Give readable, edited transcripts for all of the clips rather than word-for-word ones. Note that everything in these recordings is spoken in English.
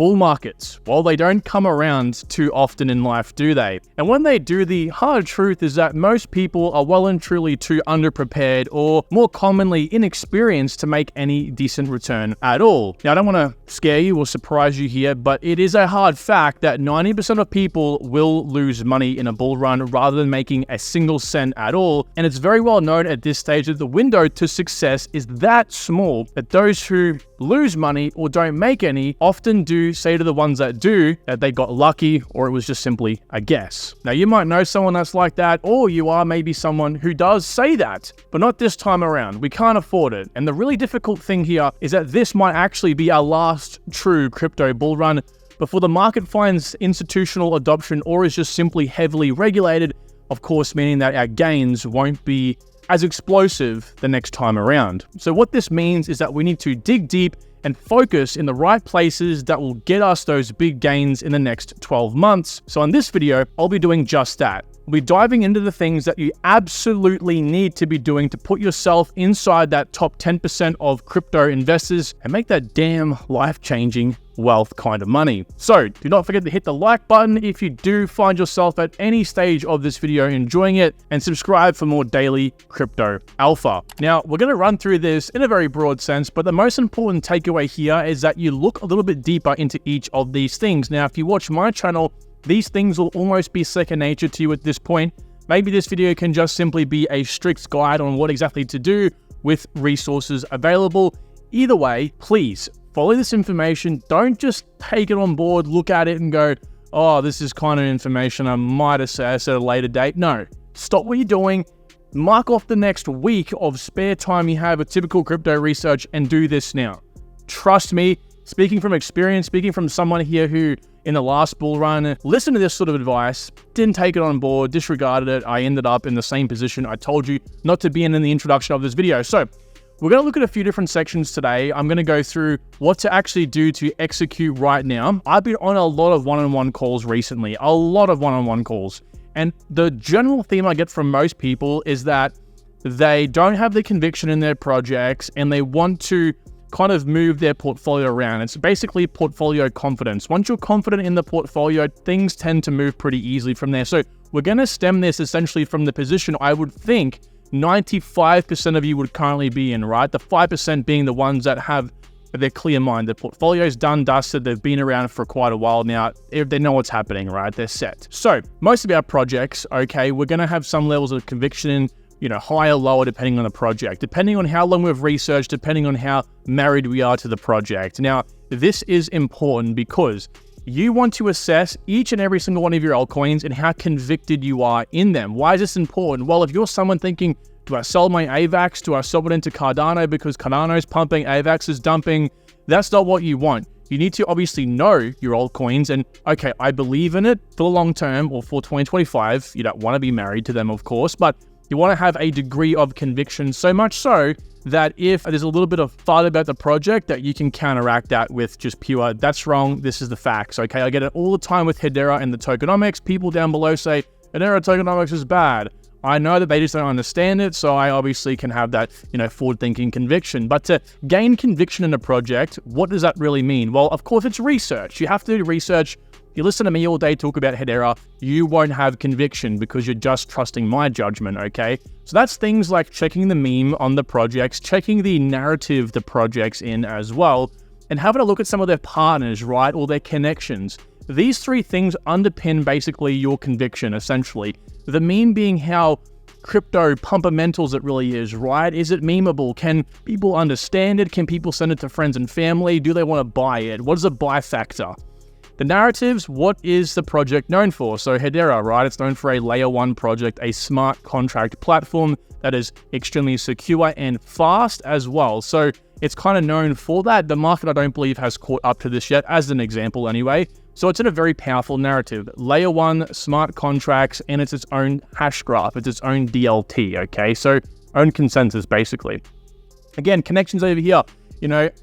bull markets, well, they don't come around too often in life, do they? And when they do, the hard truth is that most people are well and truly too underprepared or more commonly inexperienced to make any decent return at all. Now, I don't want to scare you or surprise you here, but it is a hard fact that 90% of people will lose money in a bull run rather than making a single cent at all. And it's very well known at this stage that the window to success is that small that those who lose money or don't make any often do say to the ones that do that they got lucky or it was just simply a guess. Now, you might know someone that's like that, or you are maybe someone who does say that, but not this time around. We can't afford it. And the really difficult thing here is that this might actually be our last true crypto bull run before the market finds institutional adoption or is just simply heavily regulated, of course, meaning that our gains won't be as explosive the next time around. So what this means is that we need to dig deep and focus in the right places that will get us those big gains in the next 12 months. So in this video, I'll be doing just that. We'll be diving into the things that you absolutely need to be doing to put yourself inside that top 10% of crypto investors and make that damn life-changing wealth kind of money. So do not forget to hit the like button if you do find yourself at any stage of this video enjoying it, and subscribe for more daily crypto alpha. Now, we're going to run through this in a very broad sense, but the most important takeaway here is that you look a little bit deeper into each of these things. Now, if you watch my channel, these things will almost be second nature to you at this point. Maybe this video can just simply be a strict guide on what exactly to do with resources available. Either way, please follow this information. Don't just take it on board, look at it and go, oh, this is kind of information I might assess at a later date. No, stop what you're doing. Mark off the next week of spare time you have with typical crypto research and do this now. Trust me, speaking from experience, speaking from someone here who in the last bull run listened to this sort of advice, didn't take it on board, disregarded it. I ended up in the same position I told you not to be in the introduction of this video. So we're going to look at a few different sections today. I'm going to go through what to actually do to execute right now. I've been on a lot of one-on-one calls recently, a lot of one-on-one calls. And the general theme I get from most people is that they don't have the conviction in their projects and they want to kind of move their portfolio around. It's basically portfolio confidence. Once you're confident in the portfolio, things tend to move pretty easily from there. So we're going to stem this essentially from the position I would think 95% of you would currently be in, right? The 5% being the ones that have their clear mind. The portfolio's done, dusted, they've been around for quite a while now. They know what's happening, right? They're set. So most of our projects, okay, we're going to have some levels of conviction in, higher, lower, depending on the project, depending on how long we've researched, depending on how married we are to the project. Now, this is important because you want to assess each and every single one of your altcoins and how convicted you are in them. Why is this important? Well, if you're someone thinking, do I sell my AVAX? Do I sell it into Cardano because Cardano's pumping, AVAX is dumping? That's not what you want. You need to obviously know your altcoins and, okay, I believe in it for the long term or for 2025. You don't want to be married to them, of course, but you want to have a degree of conviction, so much so that if there's a little bit of thought about the project, that you can counteract that with just pure, that's wrong, this is the facts, okay? I get it all the time with Hedera and the tokenomics. People down below say, Hedera tokenomics is bad. I know that they just don't understand it, so I obviously can have that, forward-thinking conviction. But to gain conviction in a project, what does that really mean? Well, of course, it's research. You have to do research. If you listen to me all day talk about Hedera, you won't have conviction because you're just trusting my judgment, okay? So that's things like checking the meme on the projects, checking the narrative the project's in as well, and having a look at some of their partners, right, or their connections. These three things underpin basically your conviction, essentially. The meme being how crypto pumpermentals it really is, right? Is it memeable? Can people understand it? Can people send it to friends and family? Do they want to buy it? What is the buy factor? The narratives, what is the project known for? So Hedera, right? It's known for a layer 1 project, a smart contract platform that is extremely secure and fast as well. So it's kind of known for that. The market, I don't believe, has caught up to this yet, as an example anyway. So it's in a very powerful narrative. Layer 1, smart contracts, and it's its own hash graph. It's its own DLT, okay? So own consensus, basically. Again, connections over here.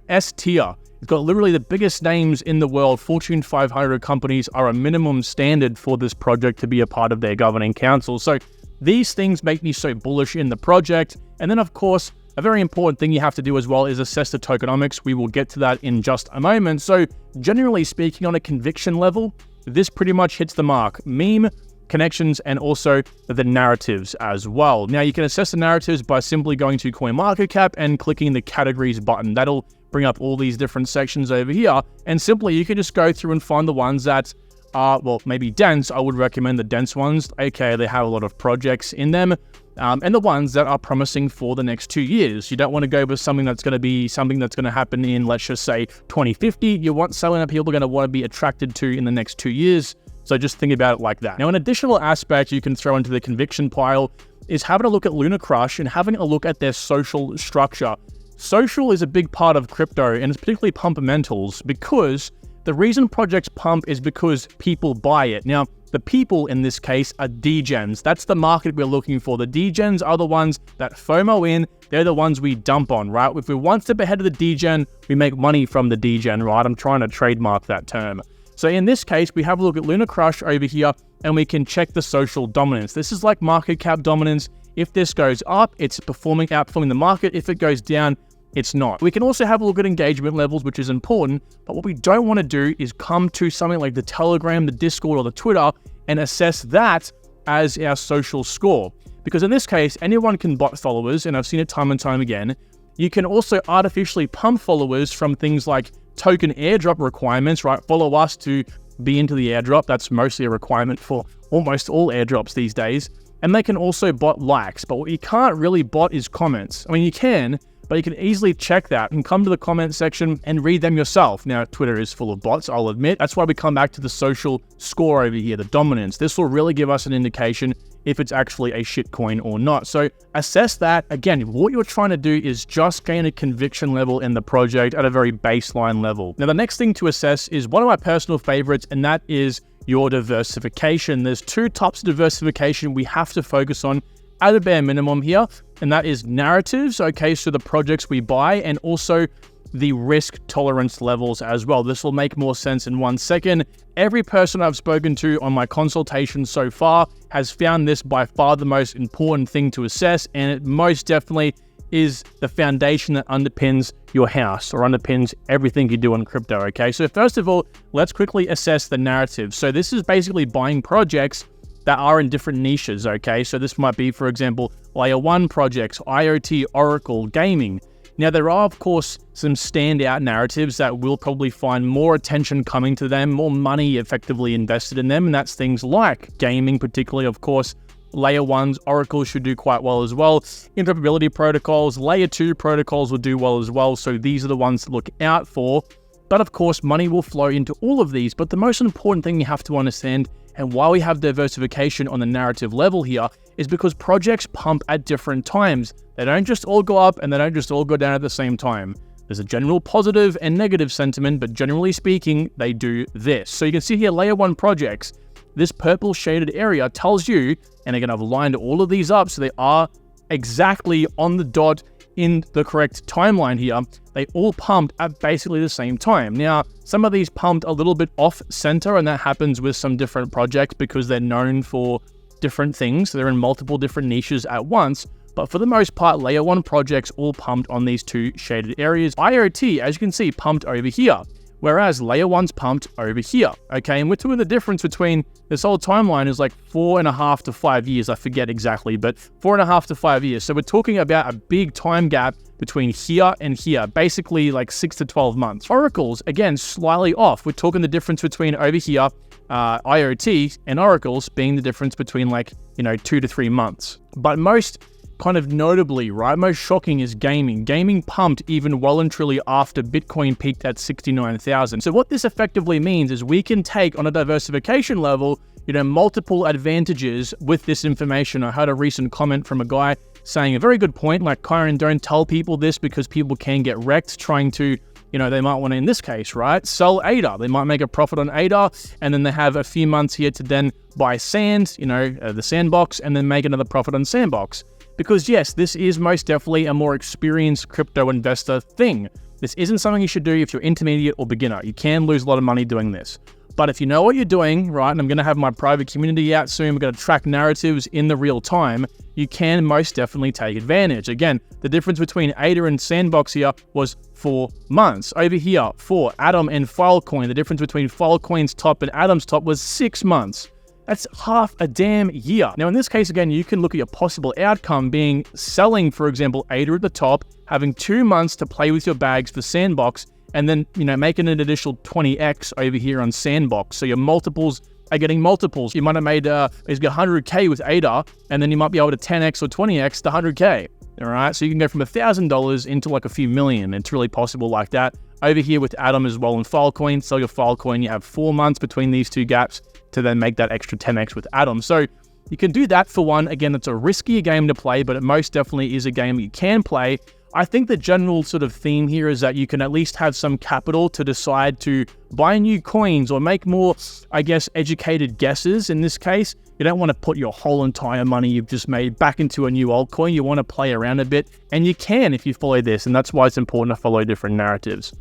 S tier. It's got literally the biggest names in the world. Fortune 500 companies are a minimum standard for this project to be a part of their governing council. So these things make me so bullish in the project. And then, of course, A very important thing you have to do as well is assess the tokenomics. We will get to that in just a moment. So generally speaking, on a conviction level, this pretty much hits the mark. Meme, connections, and also the narratives as well. Now you can assess the narratives by simply going to CoinMarketCap and clicking the categories button. That'll bring up all these different sections over here. And simply you can just go through and find the ones that are, well, maybe dense. I would recommend the dense ones. Okay, they have a lot of projects in them. And the ones that are promising for the next 2 years. You don't want to go with something that's going to happen in, let's just say, 2050. You want something that people are going to want to be attracted to in the next 2 years. So just think about it like that. Now, an additional aspect you can throw into the conviction pile is having a look at Lunar Crush and having a look at their social structure. Social is a big part of crypto, and it's particularly pumpermentals, because the reason projects pump is because people buy it. Now, the people in this case are degens. That's the market we're looking for. The degens are the ones that FOMO in. They're the ones we dump on, right? If we're one step ahead of the degen, we make money from the degen, right? I'm trying to trademark that term. So in this case, we have a look at Lunar Crush over here, and we can check the social dominance. This is like market cap dominance. If this goes up, it's outperforming the market. If it goes down, it's not. We can also have a look at engagement levels, which is important, but what we don't want to do is come to something like the Telegram, the Discord, or the Twitter and assess that as our social score. Because in this case, anyone can bot followers, and I've seen it time and time again. You can also artificially pump followers from things like token airdrop requirements, right? Follow us to be into the airdrop. That's mostly a requirement for almost all airdrops these days. And they can also bot likes, but what you can't really bot is comments. I mean, you can, but you can easily check that and come to the comment section and read them yourself. Now, Twitter is full of bots, I'll admit. That's why we come back to the social score over here, the dominance. This will really give us an indication if it's actually a shitcoin or not. So assess that. Again, what you're trying to do is just gain a conviction level in the project at a very baseline level. Now, the next thing to assess is one of my personal favorites, and that is your diversification. There's two types of diversification we have to focus on at a bare minimum here, and that is narratives, okay, so the projects we buy, and also the risk tolerance levels as well. This will make more sense in 1 second. Every person I've spoken to on my consultation so far has found this by far the most important thing to assess, and it most definitely is the foundation that underpins your house or underpins everything you do in crypto, okay? So first of all, let's quickly assess the narrative. So this is basically buying projects that are in different niches, okay? So this might be, for example, layer 1 projects, IoT, Oracle, gaming. Now, there are, of course, some standout narratives that will probably find more attention coming to them, more money effectively invested in them, and that's things like gaming, particularly, of course. Layer 1s, Oracle should do quite well as well. Interoperability protocols, layer 2 protocols will do well as well, so these are the ones to look out for. But of course, money will flow into all of these, but the most important thing you have to understand, and why we have diversification on the narrative level here, is because projects pump at different times. They don't just all go up and they don't just all go down at the same time. There's a general positive and negative sentiment, but generally speaking, they do this. So you can see here, layer 1 projects. This purple shaded area tells you, and again, I've lined all of these up so they are exactly on the dot in the correct timeline here. They all pumped at basically the same time. Now, some of these pumped a little bit off center, and that happens with some different projects because they're known for different things. So they're in multiple different niches at once. But for the most part, layer 1 projects all pumped on these two shaded areas. IoT, as you can see, pumped over here, whereas layer 1's pumped over here. Okay, and we're doing the difference between this whole timeline is like 4.5 to 5 years. I forget exactly, but 4.5 to 5 years. So we're talking about a big time gap between here and here, basically like 6 to 12 months. Oracles, again, slightly off. We're talking the difference between over here, IoT, and Oracles being the difference between 2 to 3 months. But most kind of notably, right, most shocking is gaming. Gaming pumped even well and truly after Bitcoin peaked at 69,000. So what this effectively means is we can take on a diversification level, multiple advantages with this information. I heard a recent comment from a guy saying a very good point, like, Kyron, don't tell people this because people can get wrecked trying to, they might want to, in this case, right, sell ADA. They might make a profit on ADA, and then they have a few months here to then buy Sand, the Sandbox, and then make another profit on Sandbox. Because yes, this is most definitely a more experienced crypto investor thing. This isn't something you should do if you're intermediate or beginner. You can lose a lot of money doing this. But if you know what you're doing, right, and I'm going to have my private community out soon, we're going to track narratives in the real time, you can most definitely take advantage. Again, the difference between ADA and Sandbox here was 4 months. Over here, for Atom and Filecoin, the difference between Filecoin's top and Atom's top was 6 months. That's half a damn year. Now, in this case, again, you can look at your possible outcome being selling, for example, ADA at the top, having 2 months to play with your bags for Sandbox, and then, making an additional 20x over here on Sandbox. So your multiples are getting multiples. You might have made 100K with ADA, and then you might be able to 10x or 20x to 100K. All right, so you can go from $1,000 into like a few million. It's really possible like that. Over here with Atom as well and Filecoin, sell your Filecoin. You have 4 months between these two gaps to then make that extra 10x with Atom. So you can do that for one. Again, it's a riskier game to play, but it most definitely is a game you can play. I think the general sort of theme here is that you can at least have some capital to decide to buy new coins or make more, educated guesses. In this case, you don't want to put your whole entire money you've just made back into a new altcoin. You want to play around a bit, and you can if you follow this, and that's why it's important to follow different narratives.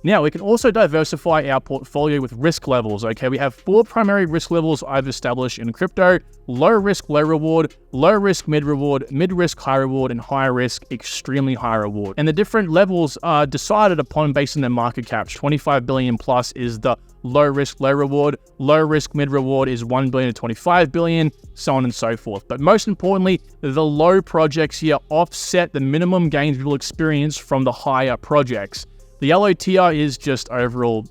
Now, we can also diversify our portfolio with risk levels, okay? We have 4 primary risk levels I've established in crypto: low risk, low reward, low risk, mid reward, mid risk, high reward, and high risk, extremely high reward. And the different levels are decided upon based on their market caps. 25 billion plus is the low risk, low reward. Low risk, mid reward is 1 billion to 25 billion, so on and so forth. But most importantly, the low projects here offset the minimum gains we will experience from the higher projects. The yellow tier is just overall,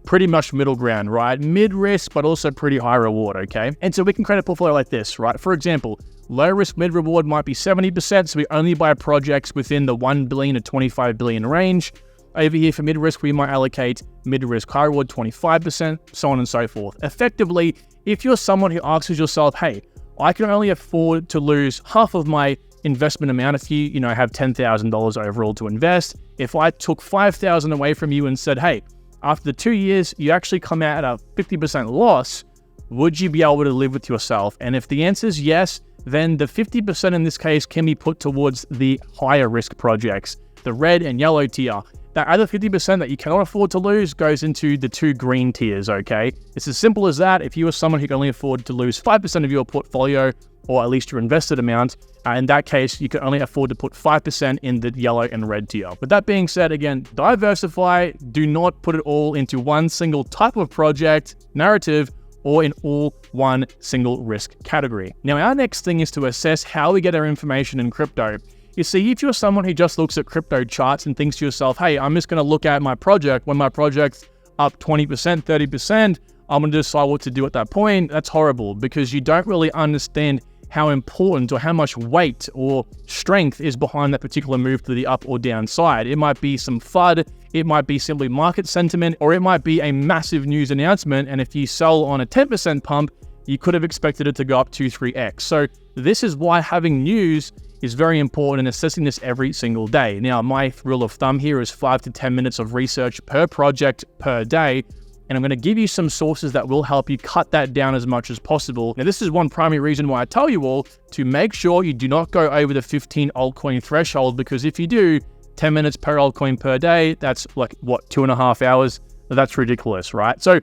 pretty much middle ground, right? Mid-risk, but also pretty high reward, okay? And so we can create a portfolio like this, right? For example, low risk, mid-reward might be 70%, so we only buy projects within the 1 billion to 25 billion range. Over here for mid-risk, we might allocate mid-risk, high reward 25%, so on and so forth. Effectively, if you're someone who asks yourself, hey, I can only afford to lose half of my investment amount if you have $10,000 overall to invest. If I took $5,000 away from you and said, hey, after the 2 years, you actually come out at a 50% loss, would you be able to live with yourself? And if the answer is yes, then the 50% in this case can be put towards the higher risk projects, the red and yellow tier. That other 50% that you cannot afford to lose goes into the 2 green tiers, okay? It's as simple as that. If you are someone who can only afford to lose 5% of your portfolio, or at least your invested amount, in that case, you can only afford to put 5% in the yellow and red tier. With that being said, again, diversify. Do not put it all into one single type of project, narrative, or in all one single risk category. Now, our next thing is to assess how we get our information in crypto. You see, if you're someone who just looks at crypto charts and thinks to yourself, hey, I'm just going to look at my project when my project's up 20%, 30%, I'm going to decide what to do at that point, that's horrible, because you don't really understand how important or how much weight or strength is behind that particular move to the up or down side. It might be some FUD, it might be simply market sentiment, or it might be a massive news announcement, and if you sell on a 10% pump, you could have expected it to go up 2-3x. So this is why having news is very important and assessing this every single day. Now, my rule of thumb here is 5 to 10 minutes of research per project per day. And I'm going to give you some sources that will help you cut that down as much as possible. Now, this is one primary reason why I tell you all to make sure you do not go over the 15 altcoin threshold, because if you do, 10 minutes per altcoin per day, that's like, 2.5 hours? That's ridiculous, right? So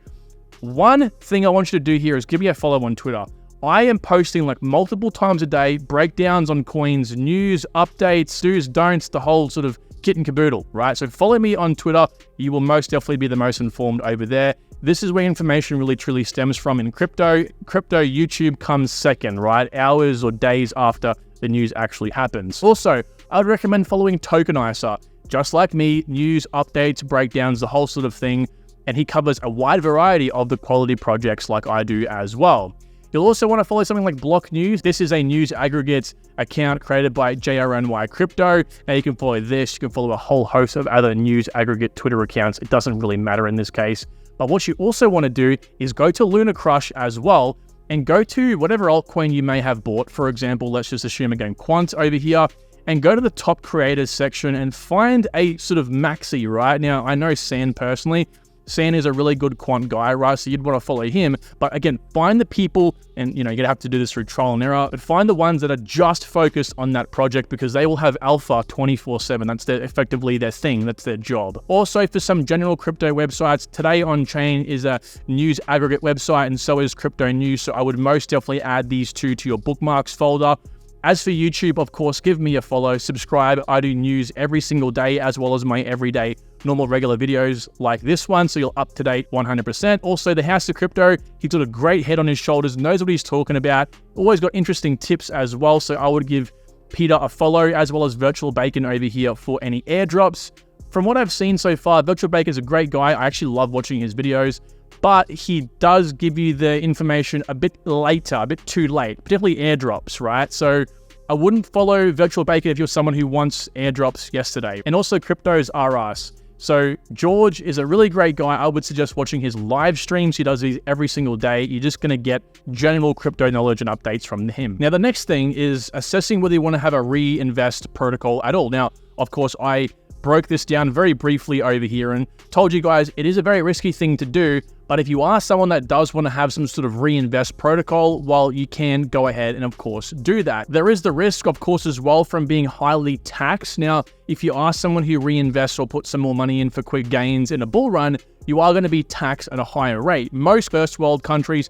one thing I want you to do here is give me a follow on Twitter. I am posting like multiple times a day, breakdowns on coins, news, updates, do's, don'ts, the whole sort of kit and caboodle, right? So follow me on Twitter. You will most definitely be the most informed over there. This is where information really truly stems from in crypto. YouTube comes second, right? Hours or days after the news actually happens. Also, I'd recommend following Tokenizer. Just like me, news, updates, breakdowns, the whole sort of thing. And he covers a wide variety of the quality projects like I do as well. You'll also want to follow something like Block News. This is a news aggregate account created by JRNY Crypto. Now you can follow this, you can follow a whole host of other news aggregate Twitter accounts. It doesn't really matter in this case. But what you also want to do is go to Lunar Crush as well and go to whatever altcoin you may have bought. For example, let's just assume again Quant over here, and go to the top creators section and find a sort of maxi, right? Now, I know Sand personally. Sam is a really good quant guy, right? So you'd want to follow him. But again, find the people, and you're going to have to do this through trial and error, but find the ones that are just focused on that project, because they will have alpha 24/7. That's effectively their thing. That's their job. Also, for some general crypto websites, Today on Chain is a news aggregate website, and so is Crypto News. So I would most definitely add these two to your bookmarks folder. As for YouTube, of course, give me a follow, subscribe. I do news every single day, as well as my everyday normal regular videos like this one, so you're up to date 100%. Also, the House of Crypto, he's got a great head on his shoulders, knows what he's talking about, always got interesting tips as well, so I would give Peter a follow, as well as Virtual Bacon over here for any airdrops. From what I've seen so far, Virtual Bacon is a great guy. I actually love watching his videos, but he does give you the information a bit later, a bit too late, particularly airdrops, right? So I wouldn't follow Virtual Bacon if you're someone who wants airdrops yesterday. And also Cryptos R Us. So George is a really great guy. I would suggest watching his live streams. He does these every single day. You're just going to get general crypto knowledge and updates from him. Now, the next thing is assessing whether you want to have a reinvest protocol at all. Now, of course, I broke this down very briefly over here and told you guys it is a very risky thing to do, but if you are someone that does want to have some sort of reinvest protocol, well, you can go ahead and of course do that. There is the risk, of course, as well from being highly taxed. Now, if you are someone who reinvests or puts some more money in for quick gains in a bull run, you are going to be taxed at a higher rate. Most first world countries,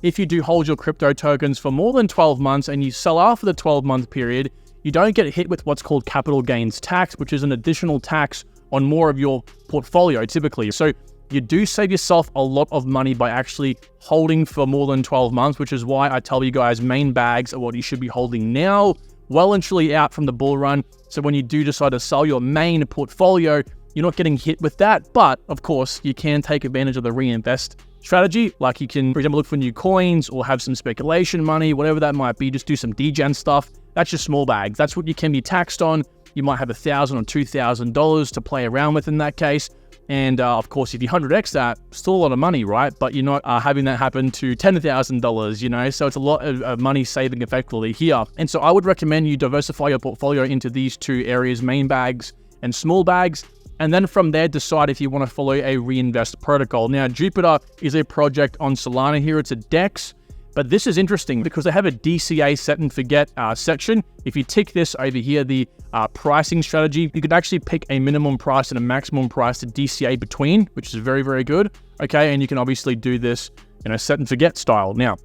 if you do hold your crypto tokens for more than 12 months and you sell after the 12-month period, you don't get hit with what's called capital gains tax, which is an additional tax on more of your portfolio typically. So you do save yourself a lot of money by actually holding for more than 12 months, which is why I tell you guys main bags are what you should be holding now, well and truly out from the bull run. So when you do decide to sell your main portfolio, you're not getting hit with that. But of course, you can take advantage of the reinvest strategy. Like you can, for example, look for new coins or have some speculation money, whatever that might be. Just do some degen stuff. That's your small bags. That's what you can be taxed on. You might have $1,000 or $2,000 to play around with in that case. And of course, if you 100x that, still a lot of money, right? But you're not having that happen to $10,000, so it's a lot of money saving effectively here. And so I would recommend you diversify your portfolio into these two areas, main bags and small bags. And then from there, decide if you want to follow a reinvest protocol. Now, Jupiter is a project on Solana here. It's a DEX. But this is interesting because they have a DCA set and forget section. If you tick this over here, the pricing strategy, you could actually pick a minimum price and a maximum price to DCA between, which is very, very good. Okay, and you can obviously do this, set and forget style. Now,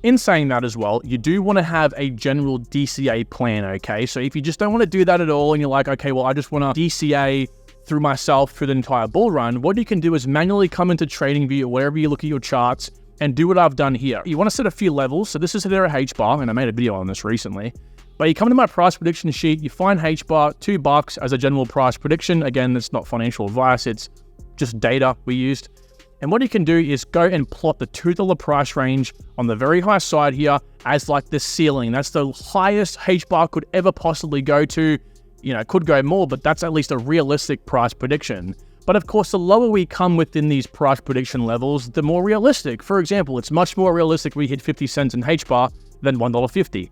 in saying that as well, you do want to have a general DCA plan, okay? So if you just don't want to do that at all and you're like, okay, well, I just want to DCA through myself through the entire bull run, what you can do is manually come into TradingView or wherever you look at your charts and do what I've done here. You want to set a few levels. So this is their H-bar, and I made a video on this recently. But you come to my price prediction sheet, you find H-bar, $2 as a general price prediction. Again, that's not financial advice, it's just data we used. And what you can do is go and plot the $2 price range on the very high side here as like the ceiling. That's the highest H-bar could ever possibly go to. Could go more, but that's at least a realistic price prediction. But of course, the lower we come within these price prediction levels, the more realistic. For example, it's much more realistic we hit 50 cents in H-bar than $1.50.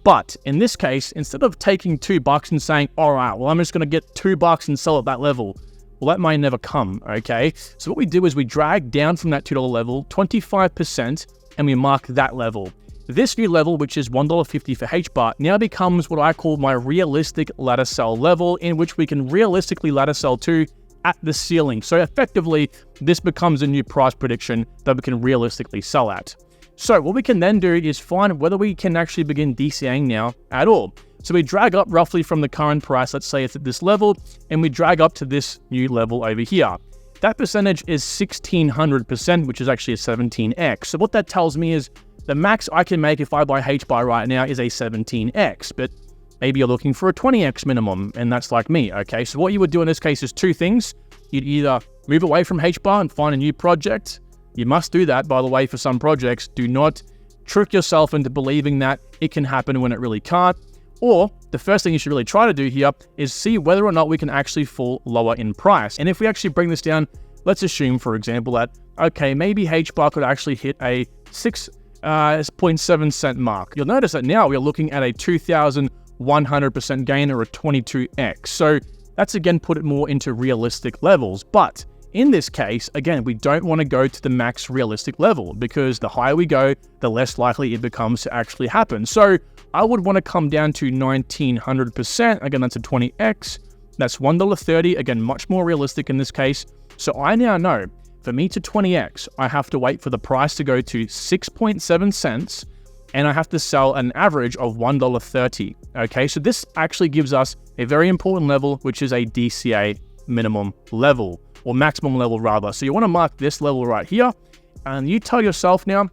But in this case, instead of taking $2 and saying, all right, well, I'm just going to get $2 and sell at that level, well, that might never come, okay? So what we do is we drag down from that $2 level 25% and we mark that level. This new level, which is $1.50 for H-bar, now becomes what I call my realistic ladder sell level, in which we can realistically ladder sell to at the ceiling. So effectively, this becomes a new price prediction that we can realistically sell at. So what we can then do is find whether we can actually begin DCAing now at all. So we drag up roughly from the current price, let's say it's at this level, and we drag up to this new level over here. That percentage is 1600%, which is actually a 17x. So what that tells me is the max I can make if I buy H-bar right now is a 17x, but maybe you're looking for a 20x minimum, and that's like me, okay? So what you would do in this case is two things. You'd either move away from H-bar and find a new project. You must do that, by the way, for some projects. Do not trick yourself into believing that it can happen when it really can't. Or the first thing you should really try to do here is see whether or not we can actually fall lower in price. And if we actually bring this down, let's assume, for example, that, okay, maybe H-bar could actually hit a 6.7 cent mark. You'll notice that now we're looking at a 2,100% gain or a 22x. So that's again put it more into realistic levels. But in this case, again, we don't want to go to the max realistic level because the higher we go, the less likely it becomes to actually happen. So I would want to come down to 1900%. Again, that's a 20x. That's $1.30. Again, much more realistic in this case. So I now know for me to 20x, I have to wait for the price to go to 6.7 cents and I have to sell an average of $1.30. Okay, so this actually gives us a very important level, which is a DCA minimum level, or maximum level rather. So you want to mark this level right here, and you tell yourself now,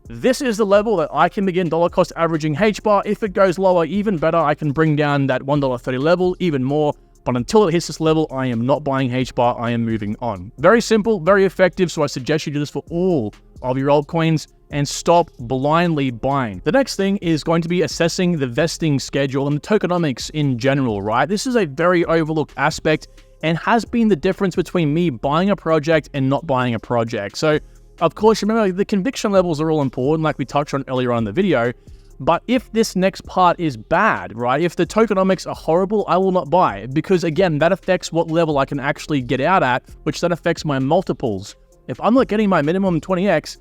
this is the level that I can begin dollar cost averaging HBAR. If it goes lower, even better, I can bring down that $1.30 level even more. But until it hits this level, I am not buying HBAR, I am moving on. Very simple, very effective, so I suggest you do this for all of your altcoins and stop blindly buying. The next thing is going to be assessing the vesting schedule and the tokenomics in general, right? This is a very overlooked aspect and has been the difference between me buying a project and not buying a project. So, of course, remember, the conviction levels are all important, like we touched on earlier on in the video. But if this next part is bad, right, if the tokenomics are horrible, I will not buy. Because, again, that affects what level I can actually get out at, which then affects my multiples. If I'm not getting my minimum 20x,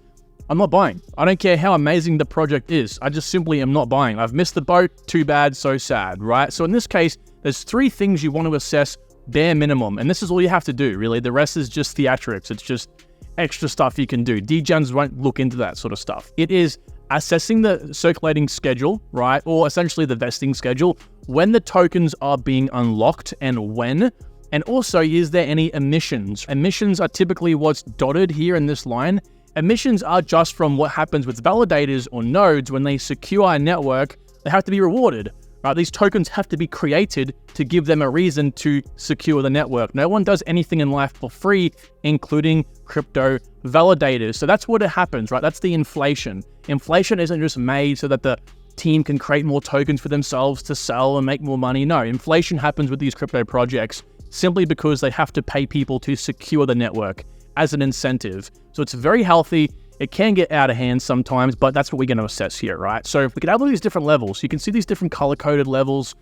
I'm not buying. I don't care how amazing the project is. I just simply am not buying. I've missed the boat. Too bad, so sad, right? So in this case, there's 3 things you want to assess bare minimum. And this is all you have to do, really. The rest is just theatrics. It's just extra stuff you can do. DGens won't look into that sort of stuff. It is assessing the circulating schedule, right? Or essentially the vesting schedule, when the tokens are being unlocked and when. And also, is there any emissions? Emissions are typically what's dotted here in this line. Emissions are just from what happens with validators or nodes when they secure a network. They have to be rewarded. Right, these tokens have to be created to give them a reason to secure the network. No one does anything in life for free, including crypto validators. So that's what it happens, right? That's the inflation. Inflation isn't just made so that the team can create more tokens for themselves to sell and make more money. No, inflation happens with these crypto projects simply because they have to pay people to secure the network as an incentive. So it's very healthy. It can get out of hand sometimes, but that's what we're going to assess here, right? So if we can have all these different levels, you can see these different color-coded levels.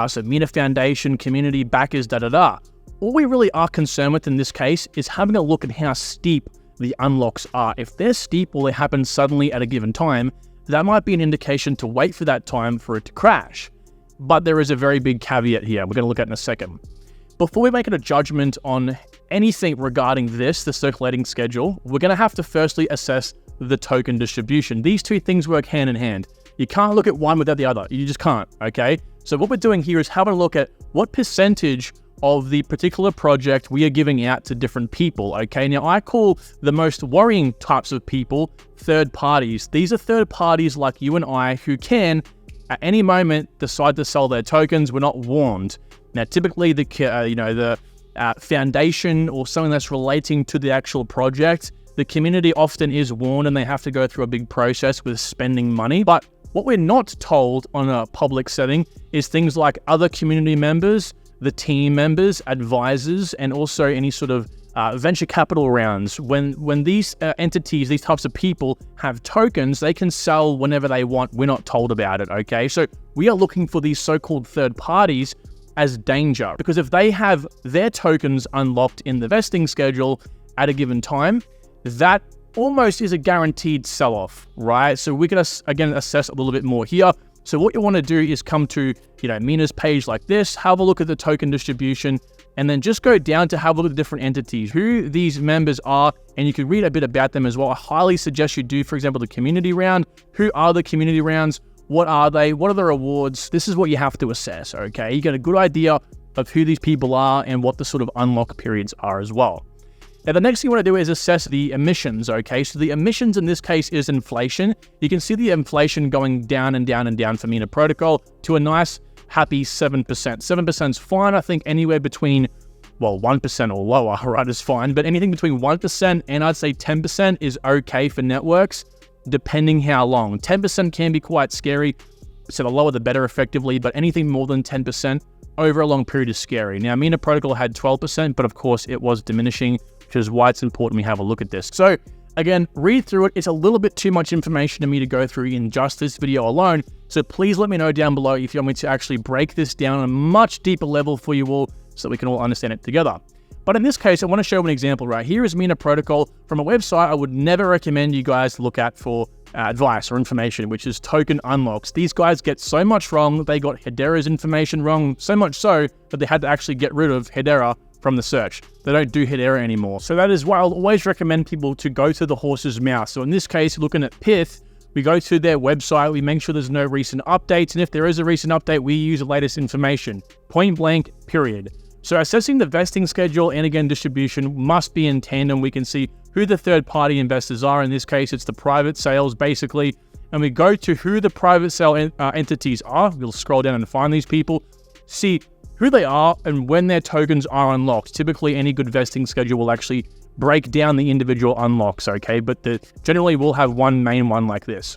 So MENA Foundation, community, backers, da-da-da. All we really are concerned with in this case is having a look at how steep the unlocks are. If they're steep or they happen suddenly at a given time, that might be an indication to wait for that time for it to crash. But there is a very big caveat here we're going to look at in a second. Before we make a judgment on anything regarding this, the circulating schedule, we're going to have to firstly assess the token distribution. These 2 things work hand in hand. You can't look at one without the other. You just can't, okay? So what we're doing here is having a look at what percentage of the particular project we are giving out to different people, okay? Now, I call the most worrying types of people third parties. These are third parties like you and I who can, at any moment, decide to sell their tokens. We're not warned. Now, typically, the foundation or something that's relating to the actual project, the community often is warned and they have to go through a big process with spending money. But what we're not told on a public setting is things like other community members, the team members, advisors, and also any sort of venture capital rounds. When these entities, these types of people have tokens, they can sell whenever they want. We're not told about it, okay? So we are looking for these so-called third parties as danger, because if they have their tokens unlocked in the vesting schedule at a given time, that almost is a guaranteed sell-off, right? So we're going to, again, assess a little bit more here. So what you want to do is come to, MENA's page like this, have a look at the token distribution, and then just go down to have a look at the different entities, who these members are, and you can read a bit about them as well. I highly suggest you do, for example, the community round. Who are the community rounds? What are they? What are the rewards? This is what you have to assess, okay? You get a good idea of who these people are and what the sort of unlock periods are as well. Now, the next thing you want to do is assess the emissions, okay? So the emissions in this case is inflation. You can see the inflation going down and down and down for MENA protocol to a nice, happy 7%. 7% is fine. I think anywhere between, 1% or lower, right, is fine. But anything between 1% and I'd say 10% is okay for networks, depending how long. 10% can be quite scary. So the lower the better effectively, but anything more than 10% over a long period is scary. Now, MENA protocol had 12%, but of course it was diminishing, which is why it's important we have a look at this. So again, read through it. It's a little bit too much information for me to go through in just this video alone. So please let me know down below if you want me to actually break this down on a much deeper level for you all so we can all understand it together. But in this case, I want to show an example right here is Mina Protocol from a website I would never recommend you guys look at for advice or information, which is token unlocks. These guys get so much wrong. They got Hedera's information wrong, so much so that they had to actually get rid of Hedera from the search. They don't do Hedera anymore. So that is why I'll always recommend people to go to the horse's mouth. So in this case, looking at Pith, we go to their website, we make sure there's no recent updates, and if there is a recent update, we use the latest information. Point blank, period. So assessing the vesting schedule and again distribution must be in tandem. We can see who the third-party investors are. In this case, it's the private sales basically. And we go to who the private sale entities are. We'll scroll down and find these people, see who they are and when their tokens are unlocked. Typically, any good vesting schedule will actually break down the individual unlocks, okay? But generally, we'll have one main one like this.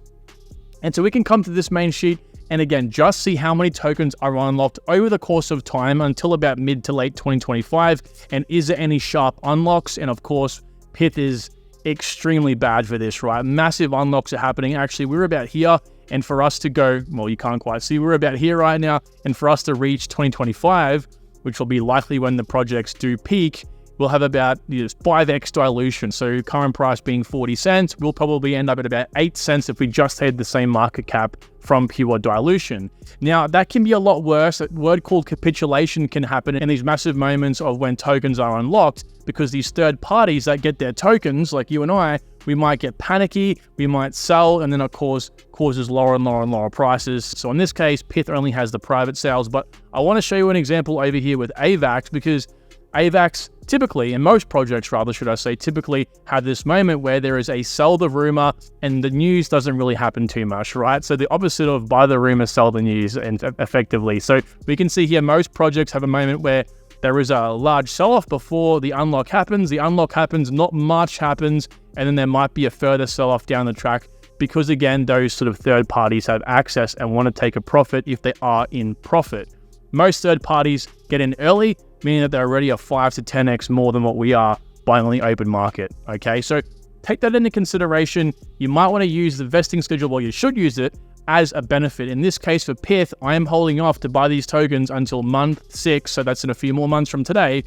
And so we can come to this main sheet and again, just see how many tokens are unlocked over the course of time until about mid to late 2025. And is there any sharp unlocks? And of course, Pith is extremely bad for this, right? Massive unlocks are happening. Actually, we're about here. And for us to go, well, you can't quite see, we're about here right now. And for us to reach 2025, which will be likely when the projects do peak, we'll have about 5x dilution. So current price being 40 cents, we'll probably end up at about 8 cents if we just had the same market cap from pure dilution. Now, that can be a lot worse. A word called capitulation can happen in these massive moments of when tokens are unlocked, because these third parties that get their tokens, like you and I, we might get panicky, we might sell, and then of course causes lower and lower and lower prices. So in this case, Pith only has the private sales, but I want to show you an example over here with AVAX, because AVAX typically, and most projects rather, should I say, typically have this moment where there is a sell the rumor and the news doesn't really happen too much, right? So the opposite of buy the rumor, sell the news, and effectively. So we can see here most projects have a moment where there is a large sell-off before the unlock happens. The unlock happens, not much happens, and then there might be a further sell-off down the track because, again, those sort of third parties have access and want to take a profit if they are in profit. Most third parties get in early, meaning that they're already a 5 to 10x more than what we are buying on the open market, okay? So take that into consideration. You might want to use the vesting schedule, well, you should use it as a benefit. In this case for Pith, I am holding off to buy these tokens until month 6, so that's in a few more months from today,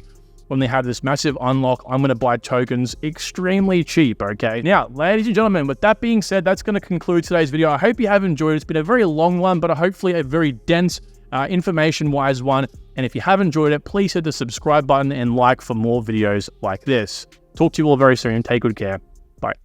when they have this massive unlock. I'm going to buy tokens extremely cheap, okay? Now, ladies and gentlemen, with that being said, that's going to conclude today's video. I hope you have enjoyed it. It's been a very long one, but hopefully a very dense, information-wise one. And if you have enjoyed it, please hit the subscribe button and like for more videos like this. Talk to you all very soon. Take good care.